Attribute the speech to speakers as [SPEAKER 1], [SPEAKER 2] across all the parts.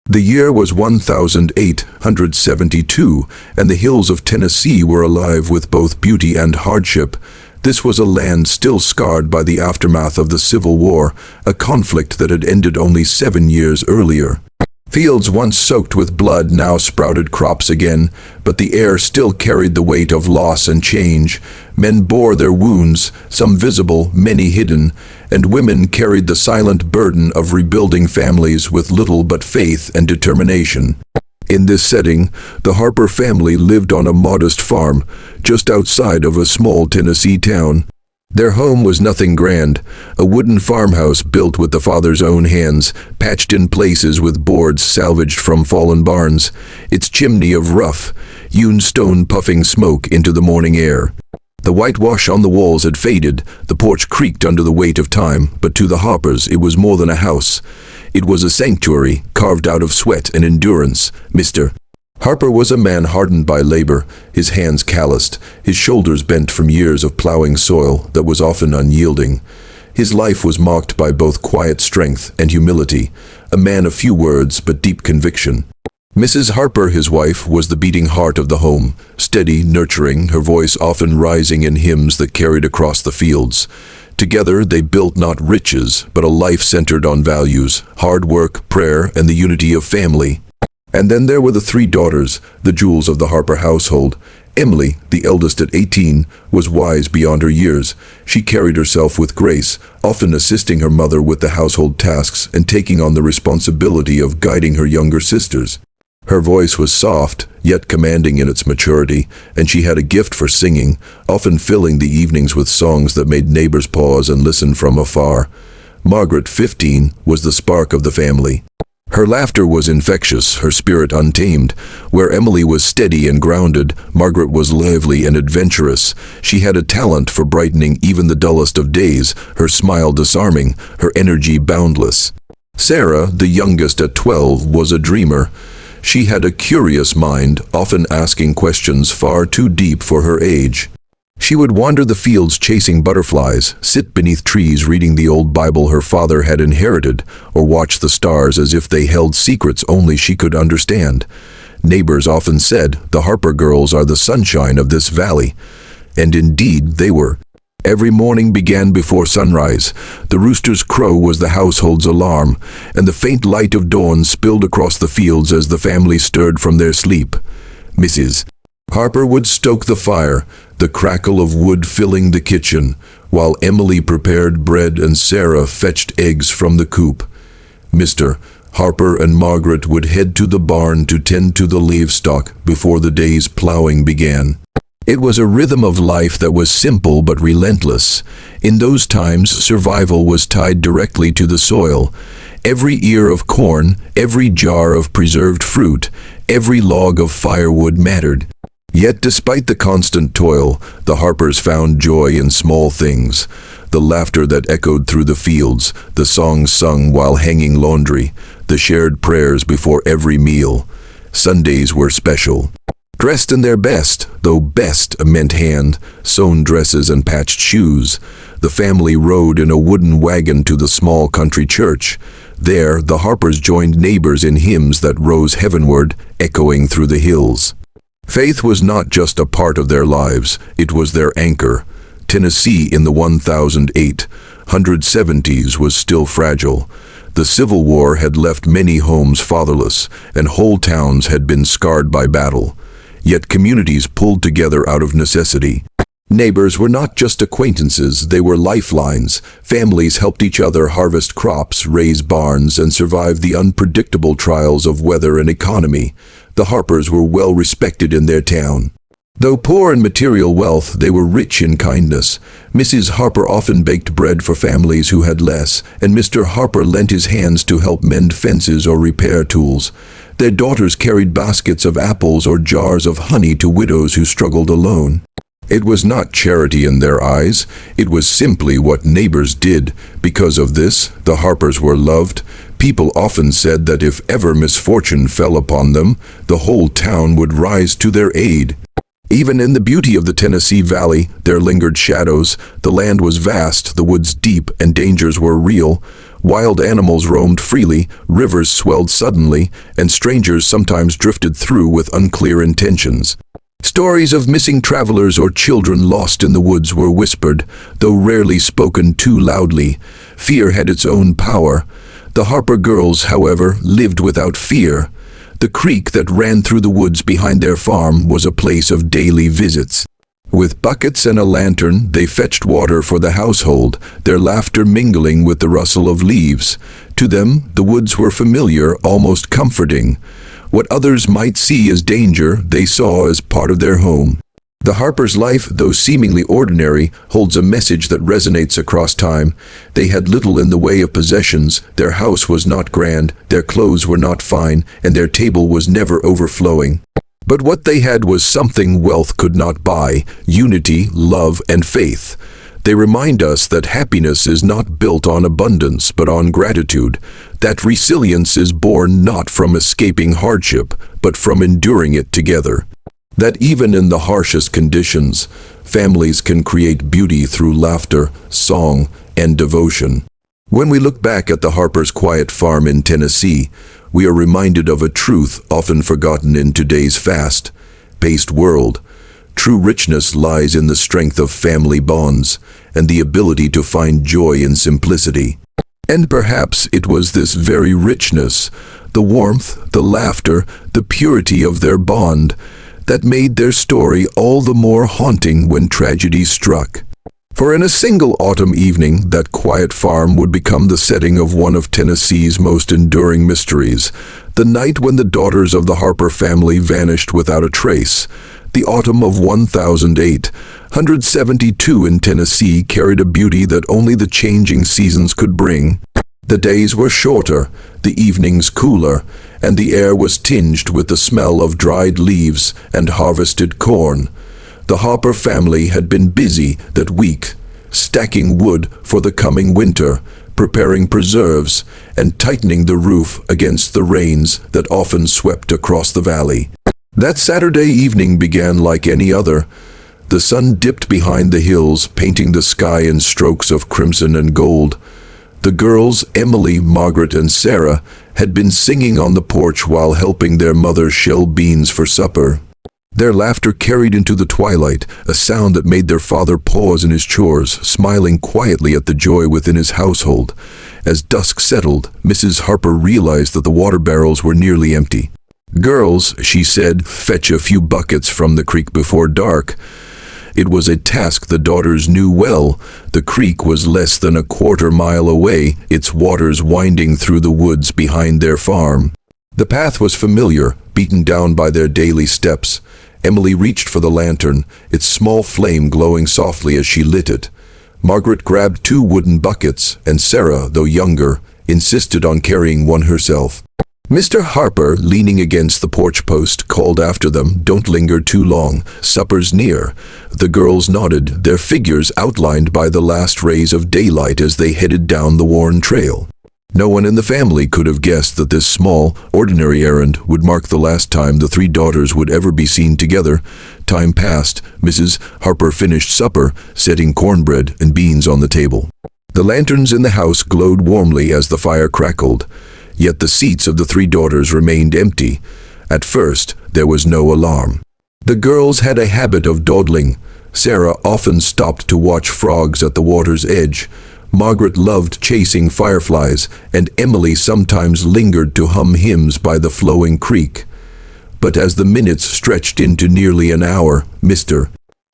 [SPEAKER 1] The year was 1872, and the hills of Tennessee were alive with both beauty and hardship. This was a land still scarred by the aftermath of the Civil War, a conflict that had ended only 7 years earlier. Fields once soaked with blood now sprouted crops again, but the air still carried the weight of loss and change. Men bore their wounds, some visible, many hidden, and women carried the silent burden of rebuilding families with little but faith and determination. In this setting, the Harper family lived on a modest farm, just outside of a small Tennessee town. Their home was nothing grand, a wooden farmhouse built with the father's own hands, patched in places with boards salvaged from fallen barns, its chimney of rough, hewn stone puffing smoke into the morning air. The whitewash on the walls had faded, the porch creaked under the weight of time, but to the Harpers it was more than a house. It was a sanctuary, carved out of sweat and endurance. Mr. Harper was a man hardened by labor, his hands calloused, his shoulders bent from years of plowing soil that was often unyielding. His life was marked by both quiet strength and humility, a man of few words but deep conviction. Mrs. Harper, his wife, was the beating heart of the home, steady, nurturing, her voice often rising in hymns that carried across the fields. Together they built not riches, but a life centered on values, hard work, prayer, and the unity of family. And then there were the 3 daughters, the jewels of the Harper household. Emily, the eldest at 18, was wise beyond her years. She carried herself with grace, often assisting her mother with the household tasks and taking on the responsibility of guiding her younger sisters. Her voice was soft, yet commanding in its maturity, and she had a gift for singing, often filling the evenings with songs that made neighbors pause and listen from afar. Margaret, 15, was the spark of the family. Her laughter was infectious, her spirit untamed. Where Emily was steady and grounded, Margaret was lively and adventurous. She had a talent for brightening even the dullest of days, her smile disarming, her energy boundless. Sarah, the youngest at 12, was a dreamer. She had a curious mind, often asking questions far too deep for her age. She would wander the fields chasing butterflies, sit beneath trees reading the old Bible her father had inherited, or watch the stars as if they held secrets only she could understand. Neighbors often said, "The Harper girls are the sunshine of this valley." And indeed they were. Every morning began before sunrise. The rooster's crow was the household's alarm, and the faint light of dawn spilled across the fields as the family stirred from their sleep. Mrs. Harper would stoke the fire, the crackle of wood filling the kitchen, while Emily prepared bread and Sarah fetched eggs from the coop. Mr. Harper and Margaret would head to the barn to tend to the livestock before the day's plowing began. It was a rhythm of life that was simple but relentless. In those times, survival was tied directly to the soil. Every ear of corn, every jar of preserved fruit, every log of firewood mattered. Yet despite the constant toil, the Harpers found joy in small things. The laughter that echoed through the fields, the songs sung while hanging laundry, the shared prayers before every meal. Sundays were special. Dressed in their best, though best meant hand-sewn dresses and patched shoes, the family rode in a wooden wagon to the small country church. There, the Harpers joined neighbors in hymns that rose heavenward, echoing through the hills. Faith was not just a part of their lives, it was their anchor. Tennessee in the 1870s was still fragile. The Civil War had left many homes fatherless, and whole towns had been scarred by battle. Yet communities pulled together out of necessity. Neighbors were not just acquaintances, they were lifelines. Families helped each other harvest crops, raise barns, and survive the unpredictable trials of weather and economy. The Harpers were well respected in their town. Though poor in material wealth, they were rich in kindness. Mrs. Harper often baked bread for families who had less, and Mr. Harper lent his hands to help mend fences or repair tools. Their daughters carried baskets of apples or jars of honey to widows who struggled alone. It was not charity in their eyes, it was simply what neighbors did. Because of this, the Harpers were loved. People often said that if ever misfortune fell upon them, the whole town would rise to their aid. Even in the beauty of the Tennessee Valley, there lingered shadows. The land was vast, the woods deep, and dangers were real. Wild animals roamed freely, rivers swelled suddenly, and strangers sometimes drifted through with unclear intentions. Stories of missing travelers or children lost in the woods were whispered, though rarely spoken too loudly. Fear had its own power. The Harper girls, however, lived without fear. The creek that ran through the woods behind their farm was a place of daily visits. With buckets and a lantern, they fetched water for the household, their laughter mingling with the rustle of leaves. To them, the woods were familiar, almost comforting. What others might see as danger, they saw as part of their home. The Harpers' life, though seemingly ordinary, holds a message that resonates across time. They had little in the way of possessions, their house was not grand, their clothes were not fine, and their table was never overflowing. But what they had was something wealth could not buy: unity, love, and faith. They remind us that happiness is not built on abundance but on gratitude, that resilience is born not from escaping hardship but from enduring it together, that even in the harshest conditions, families can create beauty through laughter, song, and devotion. When we look back at the Harpers' quiet farm in Tennessee, we are reminded of a truth often forgotten in today's fast-paced world. True richness lies in the strength of family bonds and the ability to find joy in simplicity. And perhaps it was this very richness, the warmth, the laughter, the purity of their bond, that made their story all the more haunting when tragedy struck. For in a single autumn evening, that quiet farm would become the setting of one of Tennessee's most enduring mysteries, the night when the daughters of the Harper family vanished without a trace. The autumn of 1872 in Tennessee carried a beauty that only the changing seasons could bring. The days were shorter, the evenings cooler, and the air was tinged with the smell of dried leaves and harvested corn. The Harper family had been busy that week, stacking wood for the coming winter, preparing preserves, and tightening the roof against the rains that often swept across the valley. That Saturday evening began like any other. The sun dipped behind the hills, painting the sky in strokes of crimson and gold. The girls, Emily, Margaret, and Sarah, had been singing on the porch while helping their mother shell beans for supper. Their laughter carried into the twilight, a sound that made their father pause in his chores, smiling quietly at the joy within his household. As dusk settled, Mrs. Harper realized that the water barrels were nearly empty. "Girls," she said, "fetch a few buckets from the creek before dark." It was a task the daughters knew well. The creek was less than a quarter-mile away, its waters winding through the woods behind their farm. The path was familiar, beaten down by their daily steps. Emily reached for the lantern, its small flame glowing softly as she lit it. Margaret grabbed 2 wooden buckets, and Sarah, though younger, insisted on carrying one herself. Mr. Harper, leaning against the porch post, called after them, "Don't linger too long, supper's near." The girls nodded, their figures outlined by the last rays of daylight as they headed down the worn trail. No one in the family could have guessed that this small, ordinary errand would mark the last time the 3 daughters would ever be seen together. Time passed. Mrs. Harper finished supper, setting cornbread and beans on the table. The lanterns in the house glowed warmly as the fire crackled, yet the seats of the 3 daughters remained empty. At first, there was no alarm. The girls had a habit of dawdling. Sarah often stopped to watch frogs at the water's edge. Margaret loved chasing fireflies, and Emily sometimes lingered to hum hymns by the flowing creek. But as the minutes stretched into nearly an hour, Mr.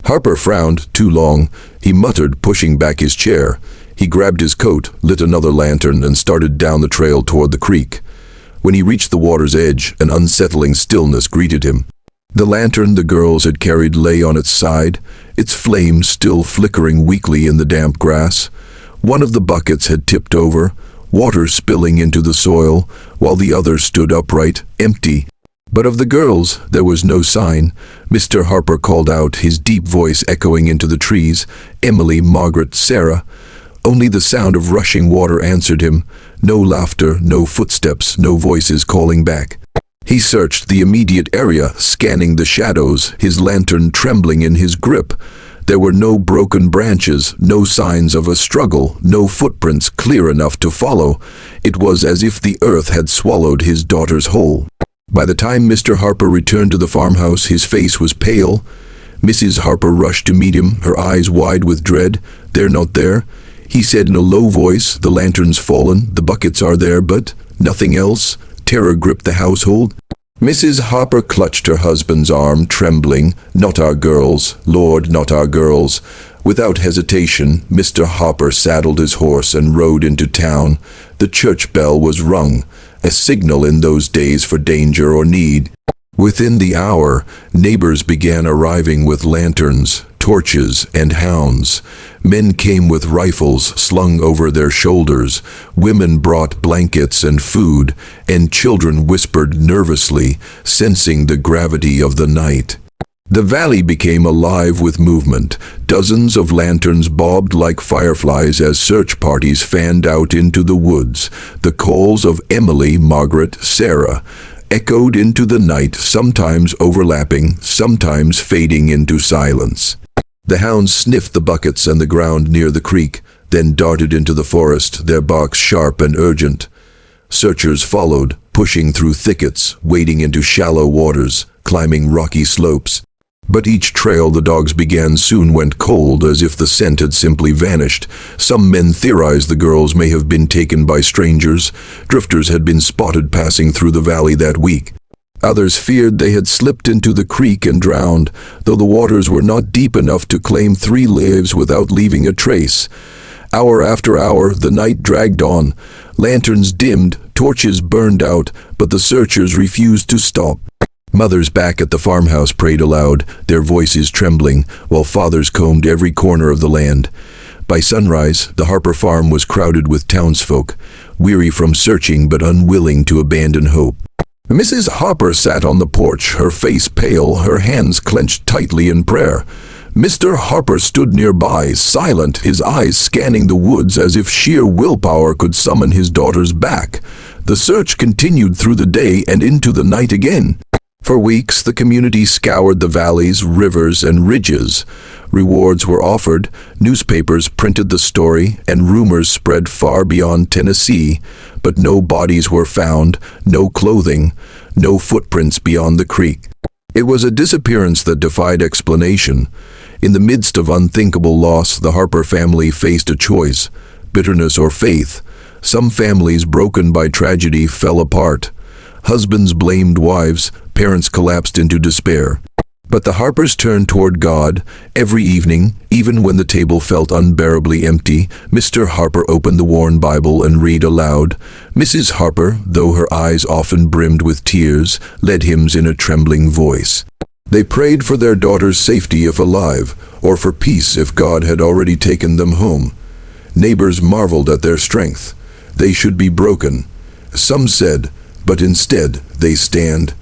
[SPEAKER 1] Harper frowned. Too long, he muttered, pushing back his chair. He grabbed his coat, lit another lantern, and started down the trail toward the creek. When he reached the water's edge, an unsettling stillness greeted him. The lantern the girls had carried lay on its side, its flame still flickering weakly in the damp grass. One of the buckets had tipped over, water spilling into the soil, while the other stood upright, empty. But of the girls, there was no sign. Mr. Harper called out, his deep voice echoing into the trees. "Emily, Margaret, Sarah." Only the sound of rushing water answered him. No laughter, no footsteps, no voices calling back. He searched the immediate area, scanning the shadows, his lantern trembling in his grip. There were no broken branches, no signs of a struggle, no footprints clear enough to follow. It was as if the earth had swallowed his daughters whole. By the time Mr. Harper returned to the farmhouse, his face was pale. Mrs. Harper rushed to meet him, her eyes wide with dread. "They're not there," he said in a low voice. "The lantern's fallen, the buckets are there, but nothing else." Terror gripped the household. Mrs. Harper clutched her husband's arm, trembling. "Not our girls, Lord, not our girls." Without hesitation, Mr. Harper saddled his horse and rode into town. The church bell was rung, a signal in those days for danger or need. Within the hour, neighbors began arriving with lanterns, torches, and hounds. Men came with rifles slung over their shoulders. Women brought blankets and food, and children whispered nervously, sensing the gravity of the night. The valley became alive with movement. Dozens of lanterns bobbed like fireflies as search parties fanned out into the woods. The calls of Emily, Margaret, Sarah echoed into the night, sometimes overlapping, sometimes fading into silence. The hounds sniffed the buckets and the ground near the creek, then darted into the forest, their barks sharp and urgent. Searchers followed, pushing through thickets, wading into shallow waters, climbing rocky slopes. But each trail the dogs began soon went cold, as if the scent had simply vanished. Some men theorized the girls may have been taken by strangers. Drifters had been spotted passing through the valley that week. Others feared they had slipped into the creek and drowned, though the waters were not deep enough to claim 3 lives without leaving a trace. Hour after hour, the night dragged on. Lanterns dimmed, torches burned out, but the searchers refused to stop. Mothers back at the farmhouse prayed aloud, their voices trembling, while fathers combed every corner of the land. By sunrise, the Harper farm was crowded with townsfolk, weary from searching but unwilling to abandon hope. Mrs. Harper sat on the porch, her face pale, her hands clenched tightly in prayer. Mr. Harper stood nearby, silent, his eyes scanning the woods as if sheer willpower could summon his daughters back. The search continued through the day and into the night again. For weeks, the community scoured the valleys, rivers, and ridges. Rewards were offered, newspapers printed the story, and rumors spread far beyond Tennessee. But no bodies were found, no clothing, no footprints beyond the creek. It was a disappearance that defied explanation. In the midst of unthinkable loss, the Harper family faced a choice: bitterness or faith. Some families, broken by tragedy, fell apart. Husbands blamed wives, parents collapsed into despair. But the Harpers turned toward God. Every evening, even when the table felt unbearably empty, Mr. Harper opened the worn Bible and read aloud. Mrs. Harper, though her eyes often brimmed with tears, led hymns in a trembling voice. They prayed for their daughter's safety if alive, or for peace if God had already taken them home. Neighbors marveled at their strength. They should be broken. Some said, but instead they stand.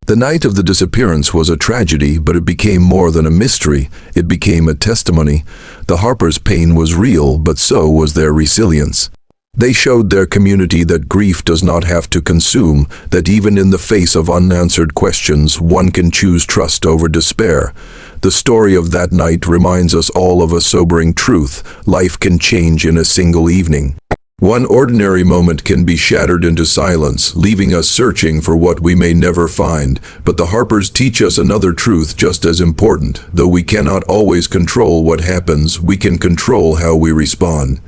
[SPEAKER 1] The night of the disappearance was a tragedy, but it became more than a mystery. It became a testimony. The Harpers' pain was real, but so was their resilience. They showed their community that grief does not have to consume, that even in the face of unanswered questions, one can choose trust over despair. The story of that night reminds us all of a sobering truth: life can change in a single evening. One ordinary moment can be shattered into silence, leaving us searching for what we may never find. But the Harpers teach us another truth just as important. Though we cannot always control what happens, we can control how we respond.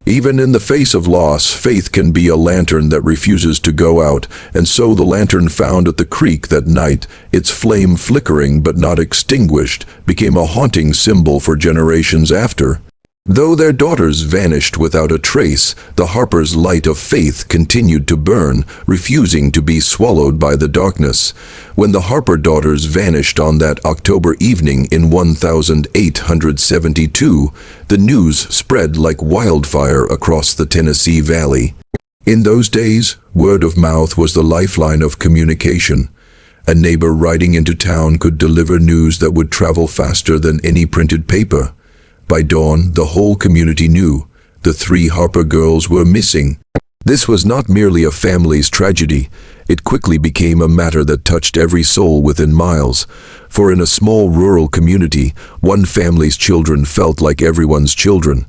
[SPEAKER 1] Even in the face of loss, faith can be a lantern that refuses to go out, and so the lantern found at the creek that night, its flame flickering but not extinguished, became a haunting symbol for generations after. Though their daughters vanished without a trace, the Harpers' light of faith continued to burn, refusing to be swallowed by the darkness. When the Harper daughters vanished on that October evening in 1872, the news spread like wildfire across the Tennessee Valley. In those days, word of mouth was the lifeline of communication. A neighbor riding into town could deliver news that would travel faster than any printed paper. By dawn, the whole community knew. The 3 Harper girls were missing. This was not merely a family's tragedy. It quickly became a matter that touched every soul within miles. For in a small rural community, one family's children felt like everyone's children.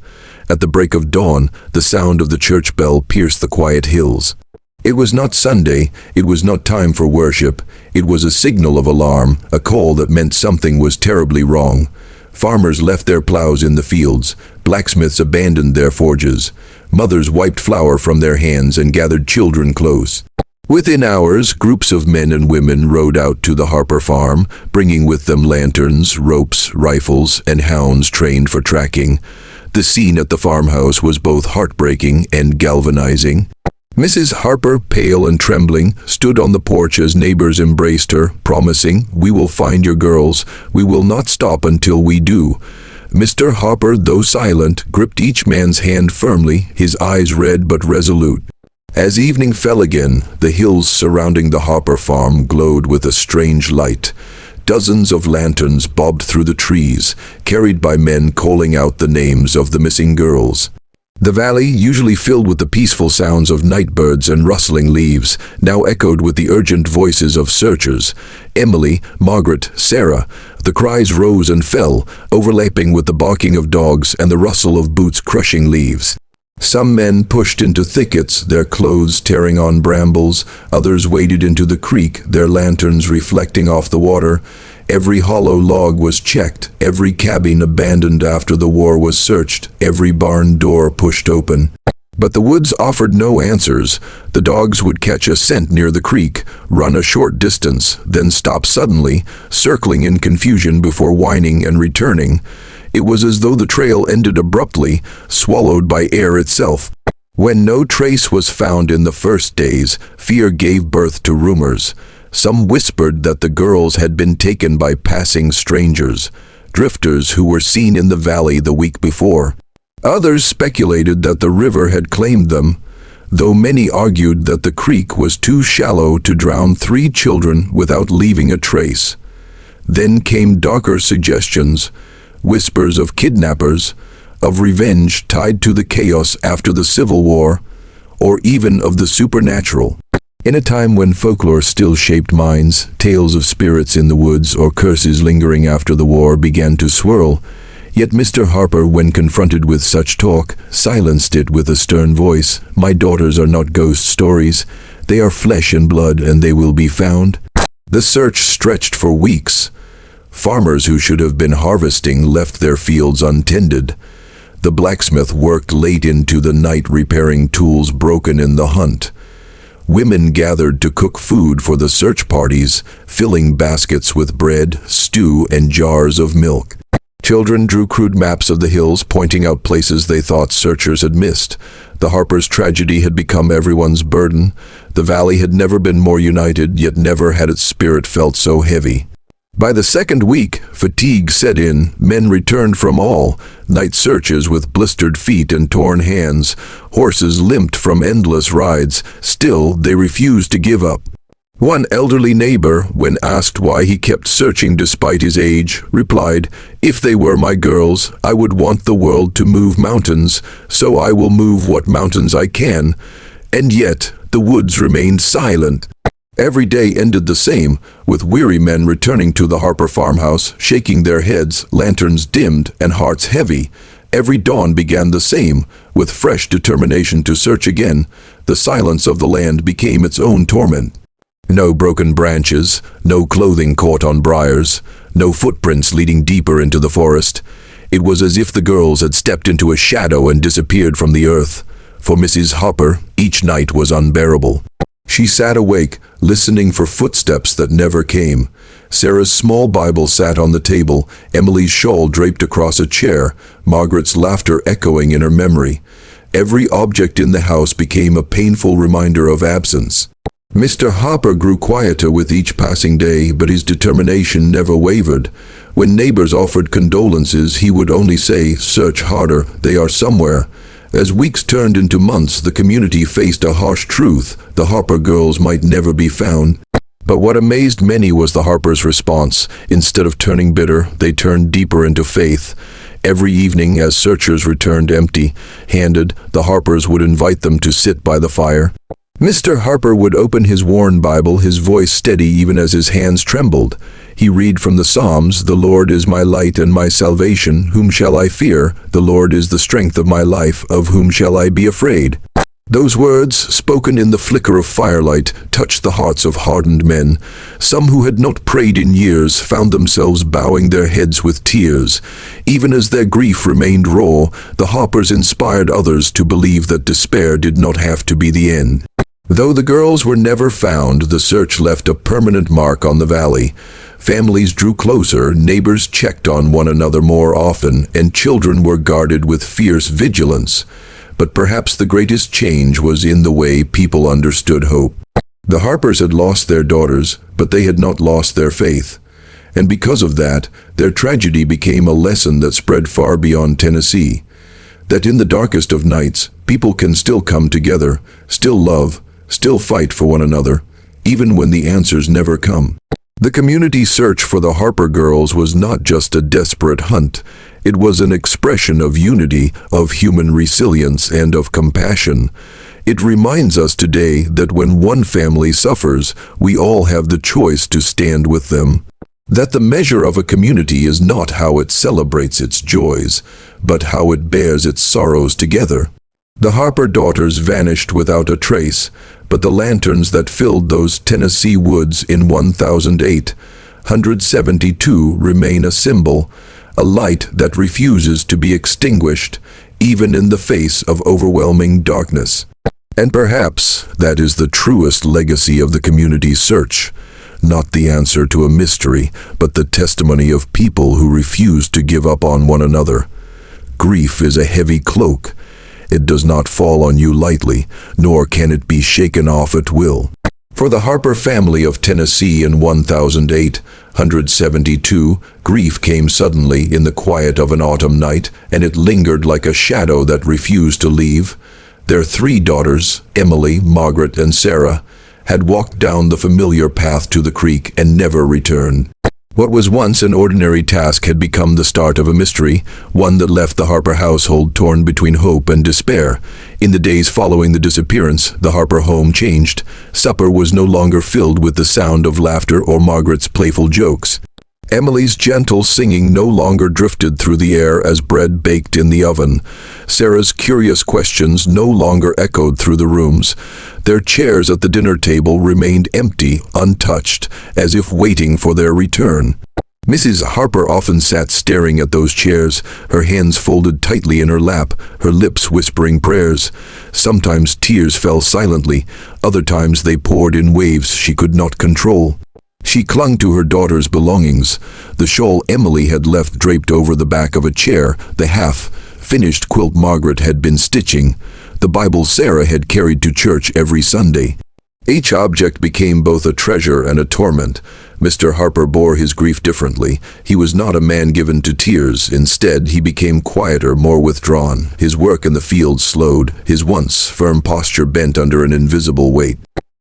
[SPEAKER 1] At the break of dawn, the sound of the church bell pierced the quiet hills. It was not Sunday, it was not time for worship. It was a signal of alarm, a call that meant something was terribly wrong. Farmers left their plows in the fields. Blacksmiths abandoned their forges. Mothers wiped flour from their hands and gathered children close. Within hours, groups of men and women rode out to the Harper farm, bringing with them lanterns, ropes, rifles, and hounds trained for tracking. The scene at the farmhouse was both heartbreaking and galvanizing. Mrs. Harper, pale and trembling, stood on the porch as neighbors embraced her, promising, "We will find your girls. We will not stop until we do." Mr. Harper, though silent, gripped each man's hand firmly, his eyes red but resolute. As evening fell again, the hills surrounding the Harper farm glowed with a strange light. Dozens of lanterns bobbed through the trees, carried by men calling out the names of the missing girls. The valley, usually filled with the peaceful sounds of night birds and rustling leaves, now echoed with the urgent voices of searchers. Emily, Margaret, Sarah. The cries rose and fell, overlapping with the barking of dogs and the rustle of boots crushing leaves. Some men pushed into thickets, their clothes tearing on brambles. Others waded into the creek, their lanterns reflecting off the water. Every hollow log was checked, every cabin abandoned after the war was searched, every barn door pushed open. But the woods offered no answers. The dogs would catch a scent near the creek, run a short distance, then stop suddenly, circling in confusion before whining and returning. It was as though the trail ended abruptly, swallowed by air itself. When no trace was found in the first days, fear gave birth to rumors. Some whispered that the girls had been taken by passing strangers, drifters who were seen in the valley the week before. Others speculated that the river had claimed them, though many argued that the creek was too shallow to drown 3 children without leaving a trace. Then came darker suggestions, whispers of kidnappers, of revenge tied to the chaos after the Civil War, or even of the supernatural. In a time when folklore still shaped minds, tales of spirits in the woods or curses lingering after the war began to swirl. Yet Mr. Harper, when confronted with such talk, silenced it with a stern voice. "My daughters are not ghost stories. They are flesh and blood, and they will be found." The search stretched for weeks. Farmers who should have been harvesting left their fields untended. The blacksmith worked late into the night repairing tools broken in the hunt. Women gathered to cook food for the search parties, filling baskets with bread, stew, and jars of milk. Children drew crude maps of the hills, pointing out places they thought searchers had missed. The Harpers' tragedy had become everyone's burden. The valley had never been more united, yet never had its spirit felt so heavy. By the second week, fatigue set in. Men returned from all night searches with blistered feet and torn hands. Horses limped from endless rides. Still, they refused to give up. One elderly neighbor, when asked why he kept searching despite his age, replied, "If they were my girls, I would want the world to move mountains, so I will move what mountains I can." And yet, the woods remained silent. Every day ended the same, with weary men returning to the Harper farmhouse, shaking their heads, lanterns dimmed, and hearts heavy. Every dawn began the same, with fresh determination to search again. The silence of the land became its own torment. No broken branches, no clothing caught on briars, no footprints leading deeper into the forest. It was as if the girls had stepped into a shadow and disappeared from the earth. For Mrs. Harper, each night was unbearable. She sat awake, listening for footsteps that never came. Sarah's small Bible sat on the table, Emily's shawl draped across a chair, Margaret's laughter echoing in her memory. Every object in the house became a painful reminder of absence. Mr. Harper grew quieter with each passing day, but his determination never wavered. When neighbors offered condolences, he would only say, "Search harder, they are somewhere." As weeks turned into months, the community faced a harsh truth: the Harper girls might never be found. But what amazed many was the Harpers' response. Instead of turning bitter, they turned deeper into faith. Every evening, as searchers returned empty-handed, the Harpers would invite them to sit by the fire. Mr. Harper would open his worn Bible, his voice steady even as his hands trembled. He read from the Psalms, "The Lord is my light and my salvation, whom shall I fear? The Lord is the strength of my life, of whom shall I be afraid?" Those words, spoken in the flicker of firelight, touched the hearts of hardened men. Some who had not prayed in years found themselves bowing their heads with tears. Even as their grief remained raw, the Harpers inspired others to believe that despair did not have to be the end. Though the girls were never found, the search left a permanent mark on the valley. Families drew closer, neighbors checked on one another more often, and children were guarded with fierce vigilance. But perhaps the greatest change was in the way people understood hope. The Harpers had lost their daughters, but they had not lost their faith. And because of that, their tragedy became a lesson that spread far beyond Tennessee. That in the darkest of nights, people can still come together, still love, still fight for one another, even when the answers never come. The community search for the Harper girls was not just a desperate hunt. It was an expression of unity, of human resilience, and of compassion. It reminds us today that when one family suffers, we all have the choice to stand with them. That the measure of a community is not how it celebrates its joys, but how it bears its sorrows together. The Harper daughters vanished without a trace, but the lanterns that filled those Tennessee woods in 1872 remain a symbol, a light that refuses to be extinguished, even in the face of overwhelming darkness. And perhaps that is the truest legacy of the community search. Not the answer to a mystery, but the testimony of people who refuse to give up on one another. Grief is a heavy cloak. It does not fall on you lightly, nor can it be shaken off at will. For the Harper family of Tennessee in 1872, grief came suddenly in the quiet of an autumn night, and it lingered like a shadow that refused to leave. Their three daughters, Emily, Margaret, and Sarah, had walked down the familiar path to the creek and never returned. What was once an ordinary task had become the start of a mystery, one that left the Harper household torn between hope and despair. In the days following the disappearance, the Harper home changed. Supper was no longer filled with the sound of laughter or Margaret's playful jokes. Emily's gentle singing no longer drifted through the air as bread baked in the oven. Sarah's curious questions no longer echoed through the rooms. Their chairs at the dinner table remained empty, untouched, as if waiting for their return. Mrs. Harper often sat staring at those chairs, her hands folded tightly in her lap, her lips whispering prayers. Sometimes tears fell silently, other times they poured in waves she could not control. She clung to her daughter's belongings, the shawl Emily had left draped over the back of a chair, the half-finished quilt Margaret had been stitching, the Bible Sarah had carried to church every Sunday. Each object became both a treasure and a torment. Mr. Harper bore his grief differently. He was not a man given to tears. Instead, he became quieter, more withdrawn. His work in the field slowed, his once firm posture bent under an invisible weight.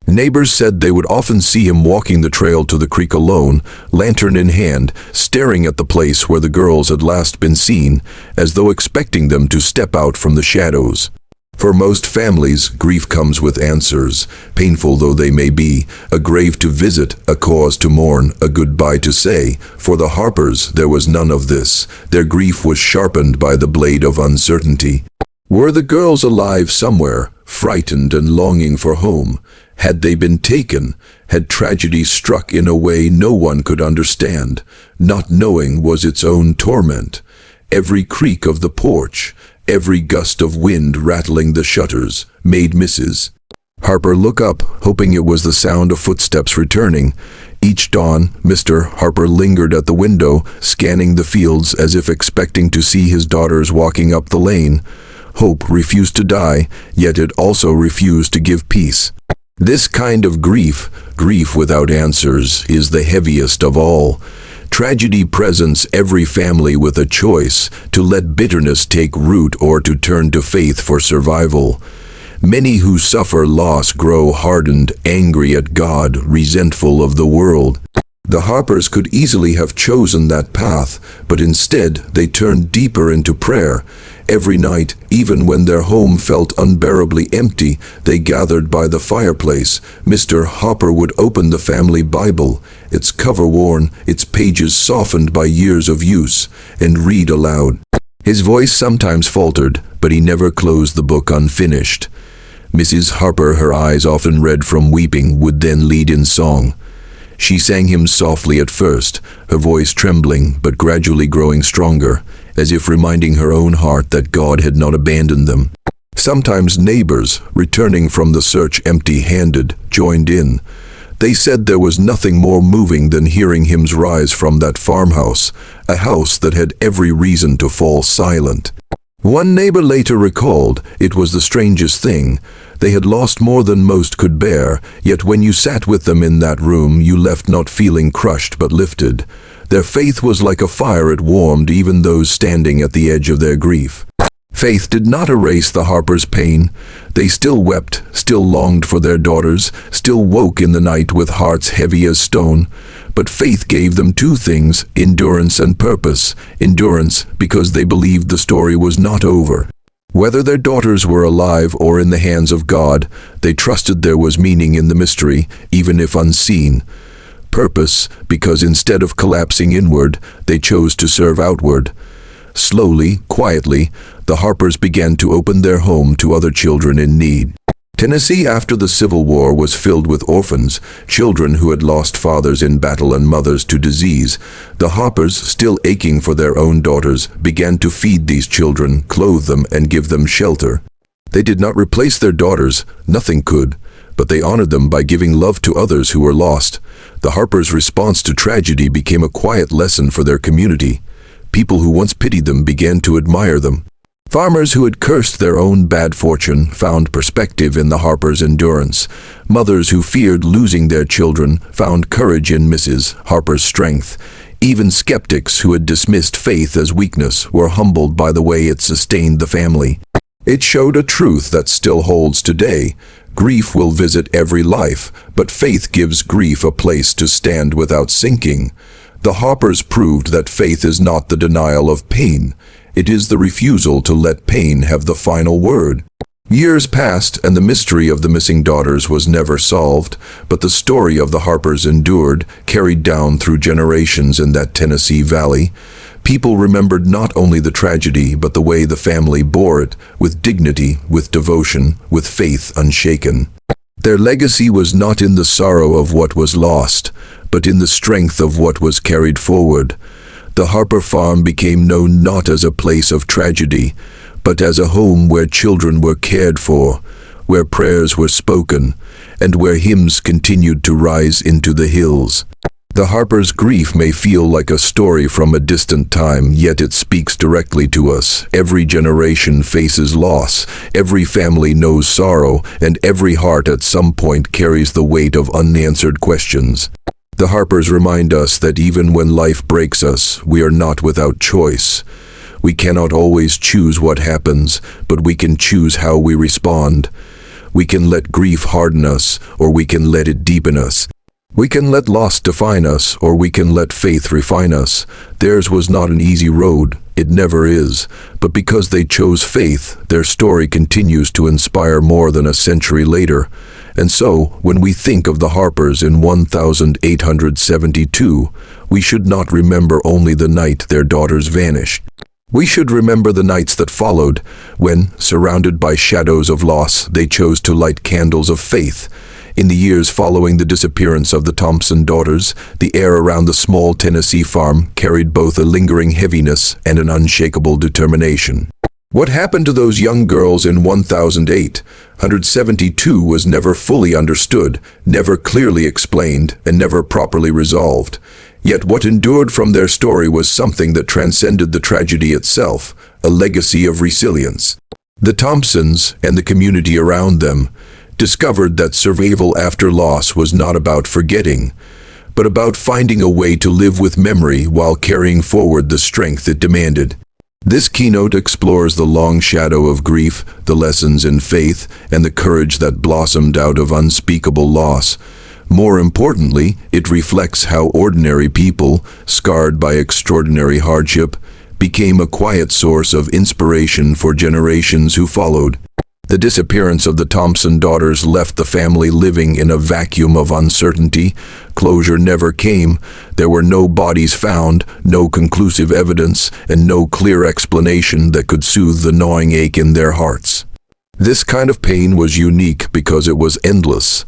[SPEAKER 1] Neighbors said they would often see him walking the trail to the creek alone, lantern in hand, staring at the place where the girls had last been seen, as though expecting them to step out from the shadows. For most families, grief comes with answers, painful though they may be, a grave to visit, a cause to mourn, a goodbye to say. For the Harpers, there was none of this. Their grief was sharpened by the blade of uncertainty. Were the girls alive somewhere, frightened and longing for home? Had they been taken? Had tragedy struck in a way no one could understand? Not knowing was its own torment. Every creak of the porch, every gust of wind rattling the shutters, made Mrs. Harper look up, hoping it was the sound of footsteps returning. Each dawn, Mr. Harper lingered at the window, scanning the fields as if expecting to see his daughters walking up the lane. Hope refused to die, yet it also refused to give peace. This kind of grief without answers, is the heaviest of all. Tragedy presents every family with a choice, to let bitterness take root or to turn to faith for survival. Many who suffer loss grow hardened, angry at God, resentful of the world. The Harpers could easily have chosen that path, but instead they turned deeper into prayer. Every night, even when their home felt unbearably empty, they gathered by the fireplace. Mr. Harper would open the family Bible, its cover worn, its pages softened by years of use, and read aloud. His voice sometimes faltered, but he never closed the book unfinished. Mrs. Harper, her eyes often red from weeping, would then lead in song. She sang hymns softly at first, her voice trembling but gradually growing stronger, as if reminding her own heart that God had not abandoned them. Sometimes neighbors, returning from the search empty-handed, joined in. They said there was nothing more moving than hearing hymns rise from that farmhouse, a house that had every reason to fall silent. One neighbor later recalled, it was the strangest thing. They had lost more than most could bear, yet when you sat with them in that room, you left not feeling crushed but lifted. Their faith was like a fire, it warmed even those standing at the edge of their grief. Faith did not erase the Harpers' pain. They still wept, still longed for their daughters, still woke in the night with hearts heavy as stone. But faith gave them two things, endurance and purpose. Endurance, because they believed the story was not over. Whether their daughters were alive or in the hands of God, they trusted there was meaning in the mystery, even if unseen. Purpose, because instead of collapsing inward, they chose to serve outward. Slowly, quietly, the Harpers began to open their home to other children in need. Tennessee after the Civil War was filled with orphans, children who had lost fathers in battle and mothers to disease. The Harpers, still aching for their own daughters, began to feed these children, clothe them, and give them shelter. They did not replace their daughters, nothing could, but they honored them by giving love to others who were lost. The Harpers' response to tragedy became a quiet lesson for their community. People who once pitied them began to admire them. Farmers who had cursed their own bad fortune found perspective in the Harpers' endurance. Mothers who feared losing their children found courage in Mrs. Harper's strength. Even skeptics who had dismissed faith as weakness were humbled by the way it sustained the family. It showed a truth that still holds today. Grief will visit every life, but faith gives grief a place to stand without sinking. The Harpers proved that faith is not the denial of pain. It is the refusal to let pain have the final word. Years passed, and the mystery of the missing daughters was never solved, but the story of the Harpers endured, carried down through generations in that Tennessee valley. People remembered not only the tragedy, but the way the family bore it, with dignity, with devotion, with faith unshaken. Their legacy was not in the sorrow of what was lost, but in the strength of what was carried forward. The Harper farm became known not as a place of tragedy, but as a home where children were cared for, where prayers were spoken, and where hymns continued to rise into the hills. The Harpers' grief may feel like a story from a distant time, yet it speaks directly to us. Every generation faces loss, every family knows sorrow, and every heart at some point carries the weight of unanswered questions. The Harpers remind us that even when life breaks us, we are not without choice. We cannot always choose what happens, but we can choose how we respond. We can let grief harden us, or we can let it deepen us. We can let loss define us, or we can let faith refine us. Theirs was not an easy road, it never is, but because they chose faith, their story continues to inspire more than a century later. And so, when we think of the Harpers in 1872, we should not remember only the night their daughters vanished. We should remember the nights that followed, when, surrounded by shadows of loss, they chose to light candles of faith. In the years following the disappearance of the Thompson daughters, the air around the small Tennessee farm carried both a lingering heaviness and an unshakable determination. What happened to those young girls in 1872 was never fully understood, never clearly explained, and never properly resolved. Yet what endured from their story was something that transcended the tragedy itself, a legacy of resilience. The Thompsons, and the community around them, discovered that survival after loss was not about forgetting, but about finding a way to live with memory while carrying forward the strength it demanded. This keynote explores the long shadow of grief, the lessons in faith, and the courage that blossomed out of unspeakable loss. More importantly, it reflects how ordinary people, scarred by extraordinary hardship, became a quiet source of inspiration for generations who followed. The disappearance of the Thompson daughters left the family living in a vacuum of uncertainty. Closure never came. There were no bodies found, no conclusive evidence, and no clear explanation that could soothe the gnawing ache in their hearts. This kind of pain was unique because it was endless.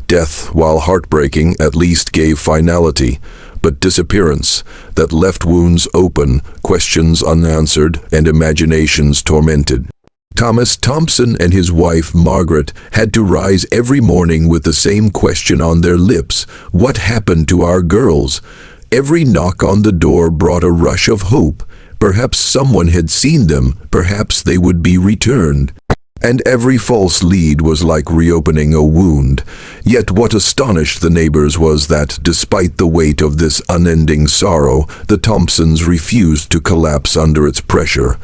[SPEAKER 1] Death, while heartbreaking, at least gave finality. But disappearance, that left wounds open, questions unanswered, and imaginations tormented. Thomas Thompson and his wife Margaret had to rise every morning with the same question on their lips: what happened to our girls? Every knock on the door brought a rush of hope. Perhaps someone had seen them, perhaps they would be returned. And every false lead was like reopening a wound. Yet what astonished the neighbors was that, despite the weight of this unending sorrow, the Thompsons refused to collapse under its pressure.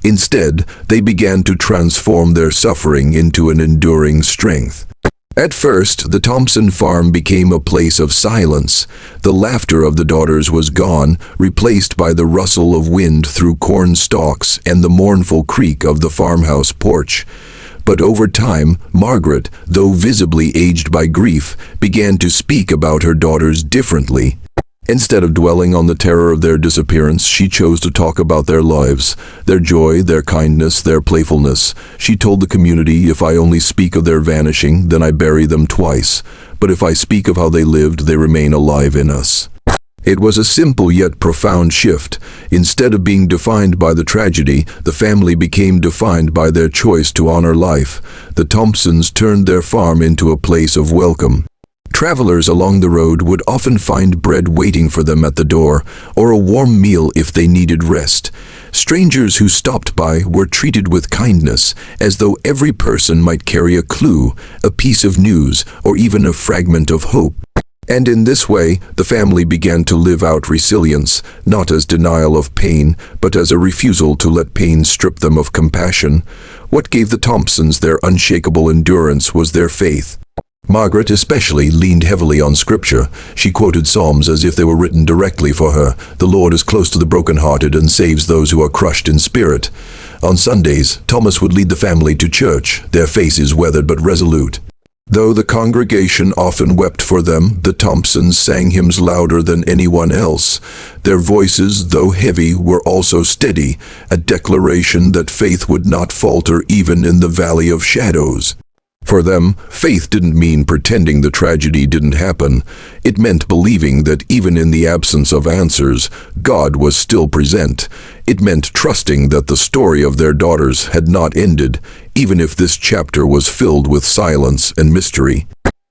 [SPEAKER 1] Instead, they began to transform their suffering into an enduring strength. At first, the Thompson farm became a place of silence. The laughter of the daughters was gone, replaced by the rustle of wind through corn stalks and the mournful creak of the farmhouse porch. But over time, Margaret, though visibly aged by grief, began to speak about her daughters differently. Instead of dwelling on the terror of their disappearance, she chose to talk about their lives, their joy, their kindness, their playfulness. She told the community, "If I only speak of their vanishing, then I bury them twice. But if I speak of how they lived, they remain alive in us." It was a simple yet profound shift. Instead of being defined by the tragedy, the family became defined by their choice to honor life. The Thompsons turned their farm into a place of welcome. Travelers along the road would often find bread waiting for them at the door, or a warm meal if they needed rest. Strangers who stopped by were treated with kindness, as though every person might carry a clue, a piece of news, or even a fragment of hope. And in this way, the family began to live out resilience, not as denial of pain, but as a refusal to let pain strip them of compassion. What gave the Thompsons their unshakable endurance was their faith. Margaret especially leaned heavily on scripture. She quoted Psalms as if they were written directly for her. "The Lord is close to the brokenhearted and saves those who are crushed in spirit." On Sundays, Thomas would lead the family to church, their faces weathered but resolute. Though the congregation often wept for them, the Thompsons sang hymns louder than anyone else. Their voices, though heavy, were also steady, a declaration that faith would not falter even in the valley of shadows. For them, faith didn't mean pretending the tragedy didn't happen. It meant believing that even in the absence of answers, God was still present. It meant trusting that the story of their daughters had not ended, even if this chapter was filled with silence and mystery.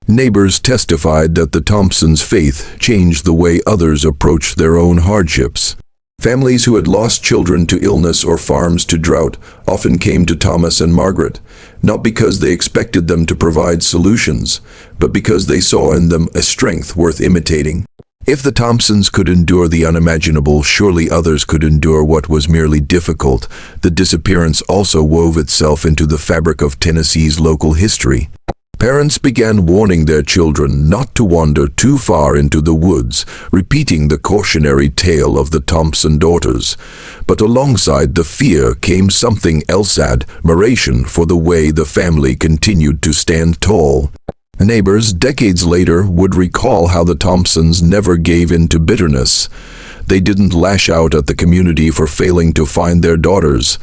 [SPEAKER 1] Neighbors testified that the Thompsons' faith changed the way others approached their own hardships. Families who had lost children to illness or farms to drought often came to Thomas and Margaret, not because they expected them to provide solutions, but because they saw in them a strength worth imitating. If the Thompsons could endure the unimaginable, surely others could endure what was merely difficult. The disappearance also wove itself into the fabric of Tennessee's local history. Parents began warning their children not to wander too far into the woods, repeating the cautionary tale of the Thompson daughters. But alongside the fear came something else: admiration for the way the family continued to stand tall. Neighbors, decades later, would recall how the Thompsons never gave in to bitterness. They didn't lash out at the community for failing to find their daughters.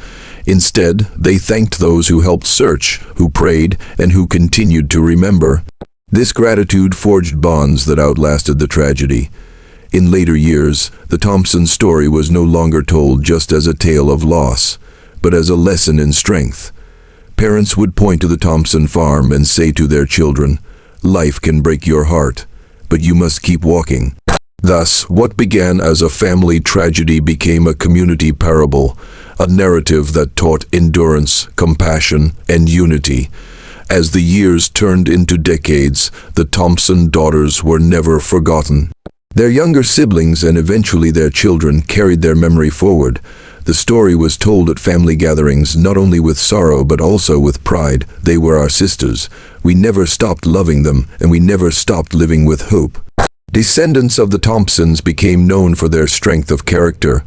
[SPEAKER 1] Instead, they thanked those who helped search, who prayed, and who continued to remember. This gratitude forged bonds that outlasted the tragedy. In later years, the Thompson story was no longer told just as a tale of loss, but as a lesson in strength. Parents would point to the Thompson farm and say to their children, "Life can break your heart, but you must keep walking." Thus, what began as a family tragedy became a community parable, a narrative that taught endurance, compassion, and unity. As the years turned into decades, the Thompson daughters were never forgotten. Their younger siblings and eventually their children carried their memory forward. The story was told at family gatherings, not only with sorrow but also with pride. They were our sisters. We never stopped loving them, and we never stopped living with hope. Descendants of the Thompsons became known for their strength of character.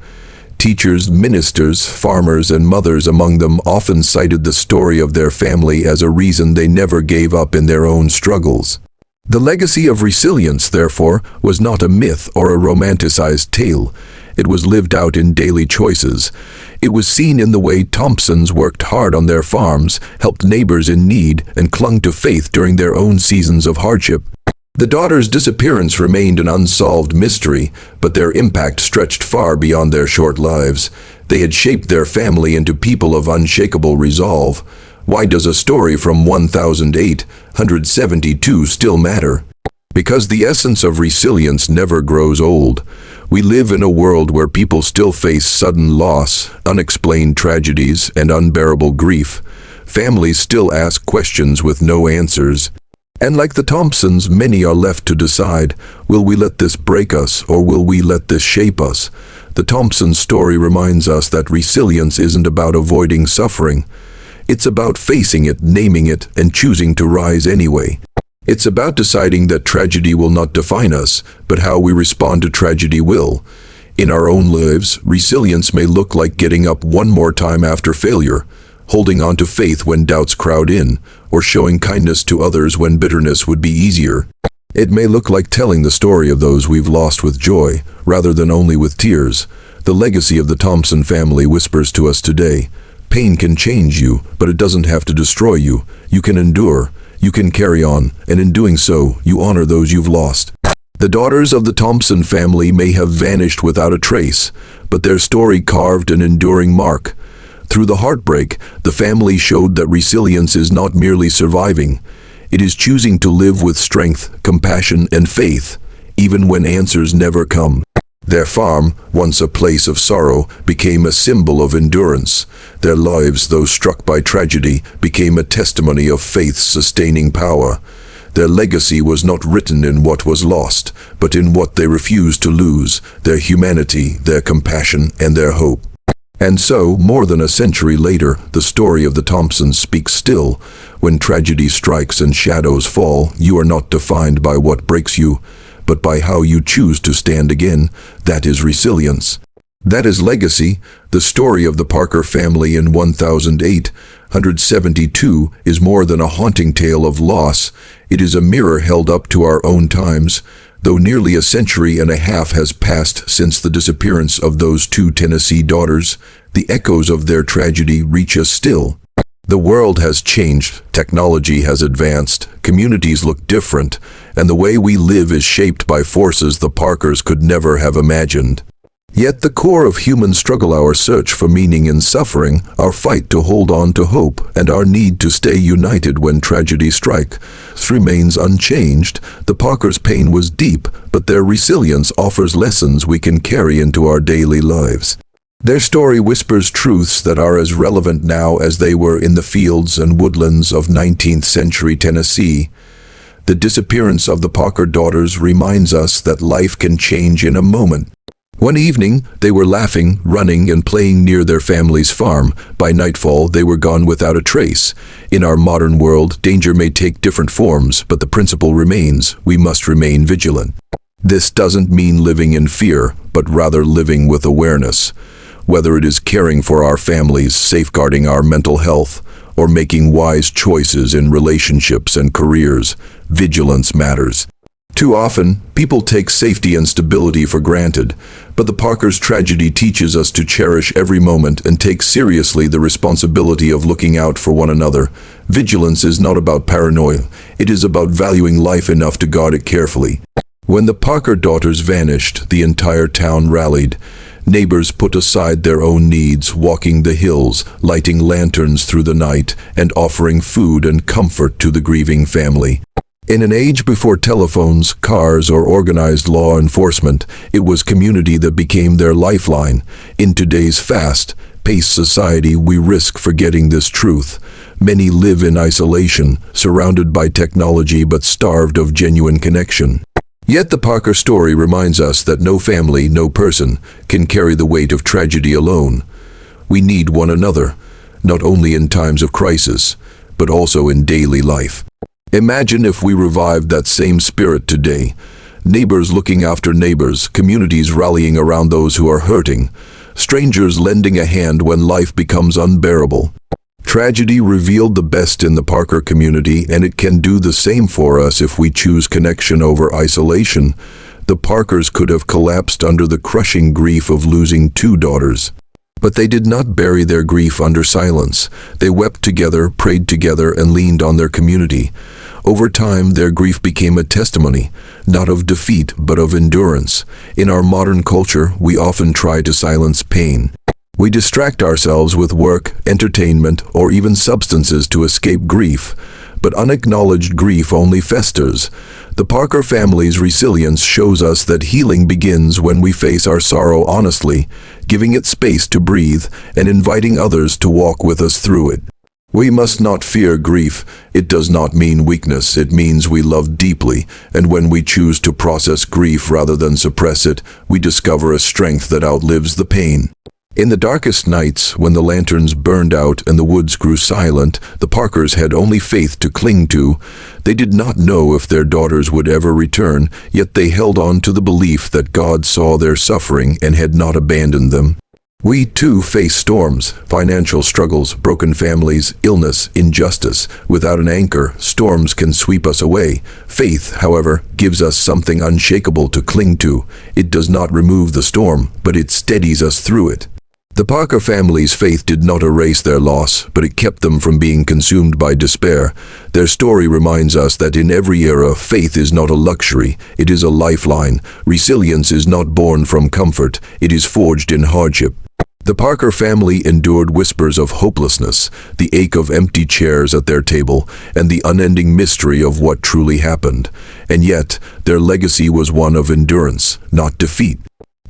[SPEAKER 1] Teachers, ministers, farmers, and mothers among them often cited the story of their family as a reason they never gave up in their own struggles. The legacy of resilience, therefore, was not a myth or a romanticized tale. It was lived out in daily choices. It was seen in the way Thompsons worked hard on their farms, helped neighbors in need, and clung to faith during their own seasons of hardship. The daughters' disappearance remained an unsolved mystery, but their impact stretched far beyond their short lives. They had shaped their family into people of unshakable resolve. Why does a story from 1872 still matter? Because the essence of resilience never grows old. We live in a world where people still face sudden loss, unexplained tragedies, and unbearable grief. Families still ask questions with no answers. And like the Thompsons, many are left to decide, will we let this break us, or will we let this shape us? The Thompson story reminds us that resilience isn't about avoiding suffering. It's about facing it, naming it, and choosing to rise anyway. It's about deciding that tragedy will not define us, but how we respond to tragedy will. In our own lives, resilience may look like getting up one more time after failure, holding on to faith when doubts crowd in, or showing kindness to others when bitterness would be easier. It may look like telling the story of those we've lost with joy, rather than only with tears. The legacy of the Thompson family whispers to us today. Pain can change you, but it doesn't have to destroy you. You can endure, you can carry on, and in doing so, you honor those you've lost. The daughters of the Thompson family may have vanished without a trace, but their story carved an enduring mark. Through the heartbreak, the family showed that resilience is not merely surviving. It is choosing to live with strength, compassion, and faith, even when answers never come. Their farm, once a place of sorrow, became a symbol of endurance. Their lives, though struck by tragedy, became a testimony of faith's sustaining power. Their legacy was not written in what was lost, but in what they refused to lose, their humanity, their compassion, and their hope. And so, more than a century later, the story of the Thompsons speaks still. When tragedy strikes and shadows fall, you are not defined by what breaks you, but by how you choose to stand again. That is resilience. That is legacy. The story of the Parker family in 1872 is more than a haunting tale of loss. It is a mirror held up to our own times. Though nearly a century and a half has passed since the disappearance of those two Tennessee daughters, the echoes of their tragedy reach us still. The world has changed, technology has advanced, communities look different, and the way we live is shaped by forces the Parkers could never have imagined. Yet the core of human struggle, our search for meaning in suffering, our fight to hold on to hope, and our need to stay united when tragedy strikes, remains unchanged. The Parkers' pain was deep, but their resilience offers lessons we can carry into our daily lives. Their story whispers truths that are as relevant now as they were in the fields and woodlands of 19th century Tennessee. The disappearance of the Parker daughters reminds us that life can change in a moment. One evening, they were laughing, running, and playing near their family's farm. By nightfall, they were gone without a trace. In our modern world, danger may take different forms, but the principle remains: we must remain vigilant. This doesn't mean living in fear, but rather living with awareness. Whether it is caring for our families, safeguarding our mental health, or making wise choices in relationships and careers, vigilance matters. Too often, people take safety and stability for granted, but the Parkers' tragedy teaches us to cherish every moment and take seriously the responsibility of looking out for one another. Vigilance is not about paranoia, it is about valuing life enough to guard it carefully. When the Parker daughters vanished, the entire town rallied. Neighbors put aside their own needs, walking the hills, lighting lanterns through the night, and offering food and comfort to the grieving family. In an age before telephones, cars, or organized law enforcement, it was community that became their lifeline. In today's fast-paced society, we risk forgetting this truth. Many live in isolation, surrounded by technology but starved of genuine connection. Yet the Parker story reminds us that no family, no person, can carry the weight of tragedy alone. We need one another, not only in times of crisis, but also in daily life. Imagine if we revived that same spirit today. Neighbors looking after neighbors, communities rallying around those who are hurting, strangers lending a hand when life becomes unbearable. Tragedy revealed the best in the Parker community, and it can do the same for us if we choose connection over isolation. The Parkers could have collapsed under the crushing grief of losing 2 daughters. But they did not bury their grief under silence. They wept together, prayed together, and leaned on their community. Over time, their grief became a testimony, not of defeat, but of endurance. In our modern culture, we often try to silence pain. We distract ourselves with work, entertainment, or even substances to escape grief. But unacknowledged grief only festers. The Parker family's resilience shows us that healing begins when we face our sorrow honestly, giving it space to breathe and inviting others to walk with us through it. We must not fear grief. It does not mean weakness. It means we love deeply, and when we choose to process grief rather than suppress it, we discover a strength that outlives the pain. In the darkest nights, when the lanterns burned out and the woods grew silent, the Parkers had only faith to cling to. They did not know if their daughters would ever return, yet they held on to the belief that God saw their suffering and had not abandoned them. We too face storms, financial struggles, broken families, illness, injustice. Without an anchor, storms can sweep us away. Faith, however, gives us something unshakable to cling to. It does not remove the storm, but it steadies us through it. The Parker family's faith did not erase their loss, but it kept them from being consumed by despair. Their story reminds us that in every era, faith is not a luxury, it is a lifeline. Resilience is not born from comfort, it is forged in hardship. The Parker family endured whispers of hopelessness, the ache of empty chairs at their table, and the unending mystery of what truly happened. And yet, their legacy was one of endurance, not defeat.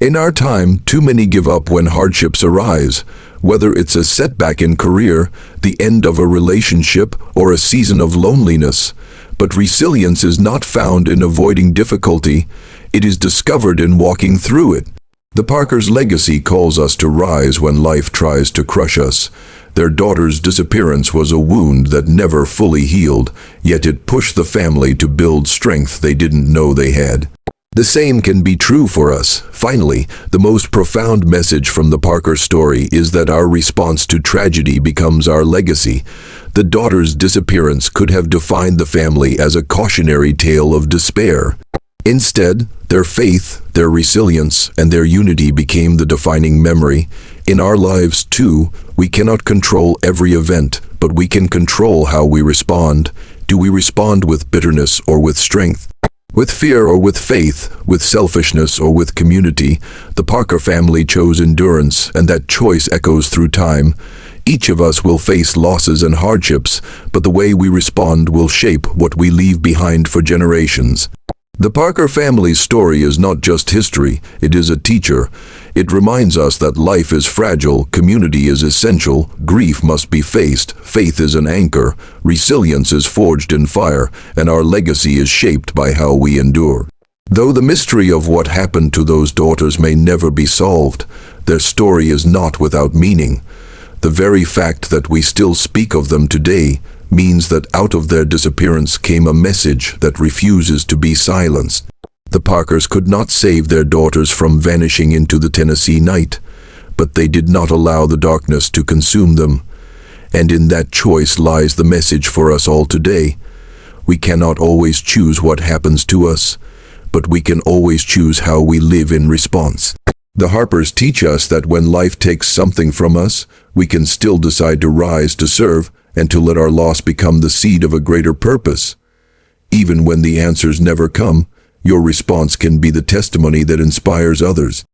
[SPEAKER 1] In our time, too many give up when hardships arise. Whether it's a setback in career, the end of a relationship, or a season of loneliness. But resilience is not found in avoiding difficulty, it is discovered in walking through it. The Parkers' legacy calls us to rise when life tries to crush us. Their daughter's disappearance was a wound that never fully healed, yet it pushed the family to build strength they didn't know they had. The same can be true for us. Finally, the most profound message from the Parker story is that our response to tragedy becomes our legacy. The daughter's disappearance could have defined the family as a cautionary tale of despair. Instead, their faith, their resilience, and their unity became the defining memory. In our lives, too, we cannot control every event, but we can control how we respond. Do we respond with bitterness or with strength? With fear or with faith, with selfishness or with community? The Parker family chose endurance, and that choice echoes through time. Each of us will face losses and hardships, but the way we respond will shape what we leave behind for generations. The Parker family's story is not just history, it is a teacher. It reminds us that life is fragile, community is essential, grief must be faced, faith is an anchor, resilience is forged in fire, and our legacy is shaped by how we endure. Though the mystery of what happened to those daughters may never be solved, their story is not without meaning. The very fact that we still speak of them today means that out of their disappearance came a message that refuses to be silenced. The Parkers could not save their daughters from vanishing into the Tennessee night, but they did not allow the darkness to consume them. And in that choice lies the message for us all today. We cannot always choose what happens to us, but we can always choose how we live in response. The Harpers teach us that when life takes something from us, we can still decide to rise to serve and to let our loss become the seed of a greater purpose. Even when the answers never come, your response can be the testimony that inspires others.